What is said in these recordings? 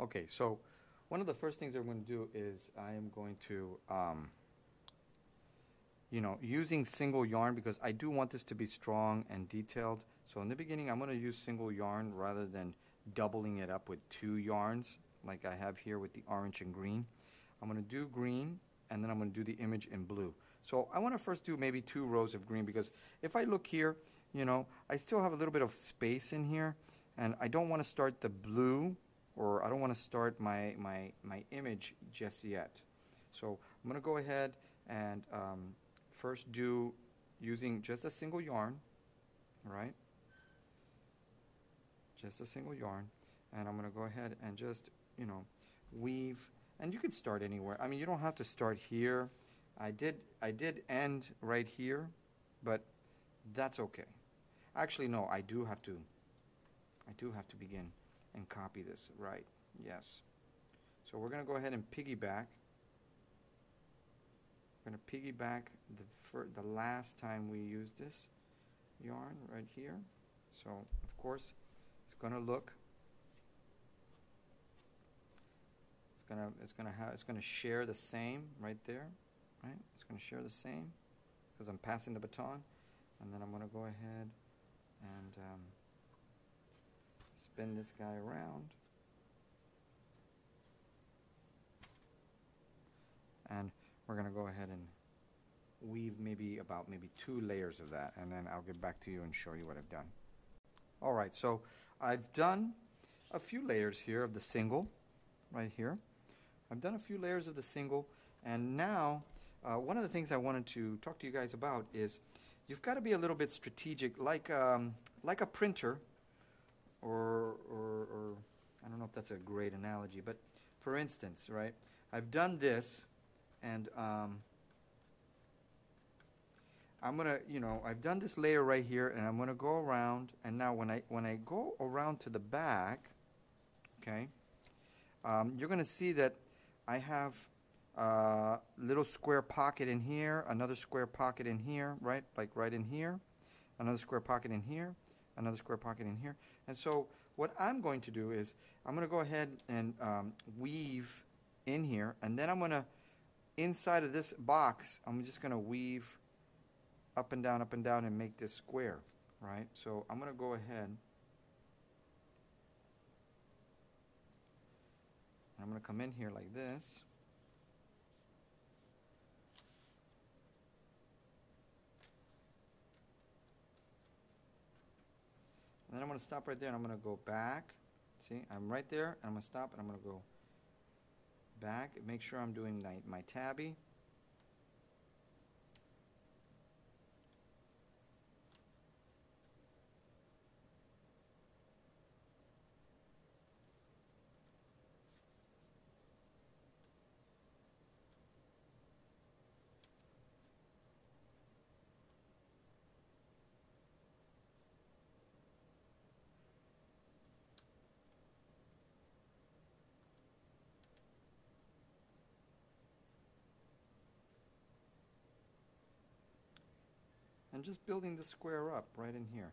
Okay, so one of the first things I'm going to do is I am going to, using single yarn because I do want this to be strong and detailed. So in the beginning, I'm going to use single yarn rather than doubling it up with two yarns like I have here with the orange and green. I'm going to do green and then I'm going to do the image in blue. So I want to first do maybe 2 rows of green because if I look here, I still have a little bit of space in here and I don't want to start the blue or I don't want to start my image just yet. So I'm going to go ahead and first do using just a single yarn, right? Just a single yarn. And I'm going to go ahead and just, weave. And you can start anywhere. I mean, you don't have to start here. I did end right here, but that's okay. Actually, no, I do have to begin and copy this, right? Yes. So we're going to go ahead and piggyback. We're going to piggyback the last time we used this yarn right here. So of course it's going to look. It's going to share the same right there, right? It's going to share the same because I'm passing the baton, and then I'm going to go ahead and spin this guy around. And we're going to go ahead and weave maybe 2 layers of that, and then I'll get back to you and show you what I've done. All right, so I've done a few layers here of the single right here. I've done a few layers of the single, and now one of the things I wanted to talk to you guys about is you've got to be a little bit strategic, like a printer, or I don't know if that's a great analogy, but for instance, right? I've done this, and I'm gonna, I've done this layer right here, and I'm gonna go around, and now when I go around to the back, okay, you're gonna see that I have a little square pocket in here, another square pocket in here, right? Like right in here, another square pocket in here, another square pocket in here. And so what I'm going to do is I'm going to go ahead and weave in here, and then I'm going to, inside of this box, I'm just going to weave up and down, and make this square, right? So I'm going to go ahead. I'm going to come in here like this. And then I'm going to stop right there, and I'm going to go back. See, I'm right there, and I'm going to stop, and I'm going to go back. Make sure I'm doing my tabby. And just building the square up right in here.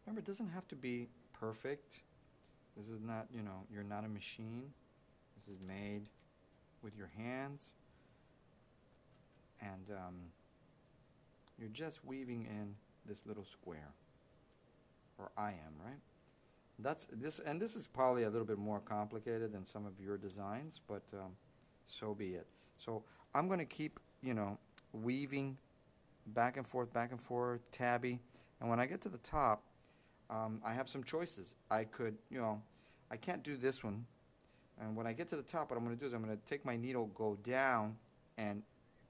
Remember, it doesn't have to be perfect. This is not, you're not a machine. This is made with your hands. And you're just weaving in this little square. Or I am, right? That's this, and this is probably a little bit more complicated than some of your designs, but so be it. So I'm going to keep, weaving back and forth, tabby. And when I get to the top, I have some choices. I could, I can't do this one. And when I get to the top, what I'm going to do is I'm going to take my needle, go down, and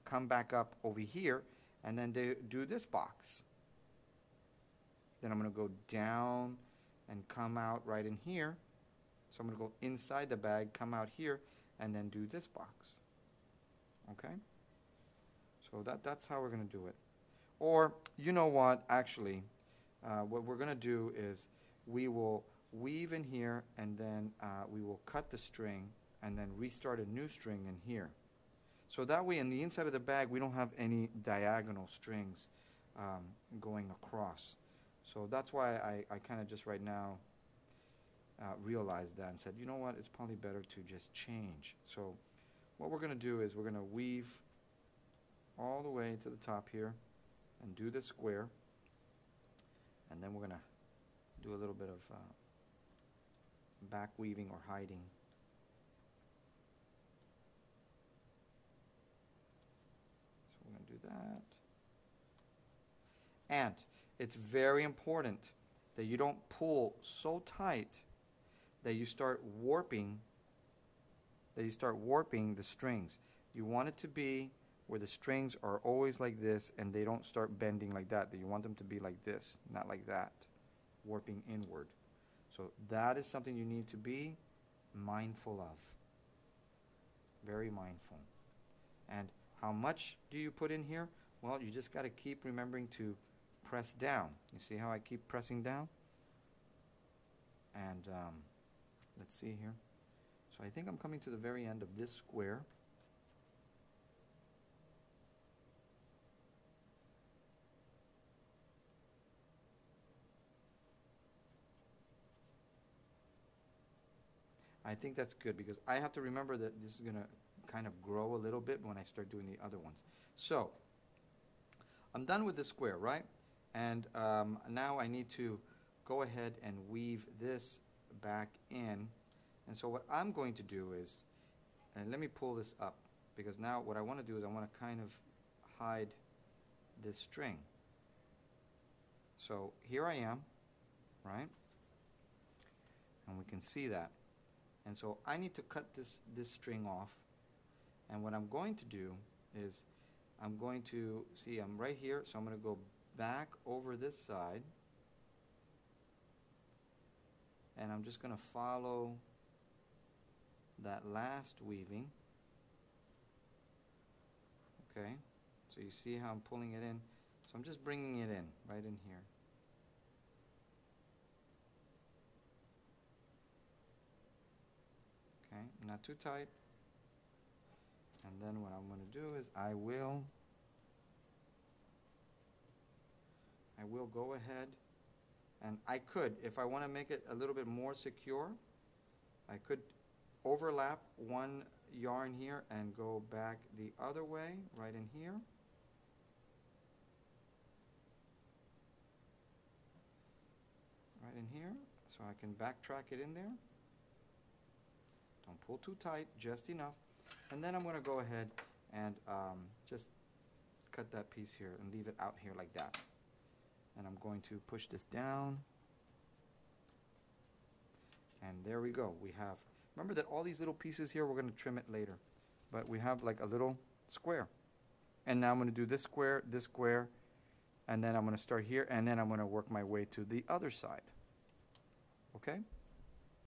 come back up over here, and then do this box. Then I'm going to go down and come out right in here. So I'm going to go inside the bag, come out here, and then do this box. Okay? So that's how we're going to do it. Or, you know what, actually, what we're going to do is we will weave in here, and then we will cut the string, and then restart a new string in here. So that way, in the inside of the bag, we don't have any diagonal strings going across. So that's why I kind of just right now realized that and said, you know what, it's probably better to just change. So what we're going to do is we're going to weave all the way to the top here and do the square, and then we're going to do a little bit of back weaving or hiding. So we're going to do that. And it's very important that you don't pull so tight that you start warping the strings. You want it to be where the strings are always like this and they don't start bending like that. That you want them to be like this, not like that, warping inward. So that is something you need to be mindful of. Very mindful. And how much do you put in here? Well, you just got to keep remembering to press down. You see how I keep pressing down? And let's see here. So I think I'm coming to the very end of this square. I think that's good because I have to remember that this is going to kind of grow a little bit when I start doing the other ones. So I'm done with the square, right? And now I need to go ahead and weave this back in. And so what I'm going to do is, and let me pull this up, because now what I want to do is I want to kind of hide this string. So here I am, right? And we can see that. And so I need to cut this string off. And what I'm going to do is I'm going to, see, I'm right here, so I'm going to go back over this side. And I'm just going to follow that last weaving. Okay, so you see how I'm pulling it in. So I'm just bringing it in, right in here. Okay, not too tight. And then what I'm going to do is I will go ahead, and I could, if I want to make it a little bit more secure, I could overlap one yarn here and go back the other way, right in here. Right in here, so I can backtrack it in there. Don't pull too tight, just enough. And then I'm going to go ahead and just cut that piece here and leave it out here like that. And I'm going to push this down. And there we go. We have, remember that all these little pieces here, we're going to trim it later. But we have like a little square. And now I'm going to do this square, and then I'm going to start here, and then I'm going to work my way to the other side. Okay?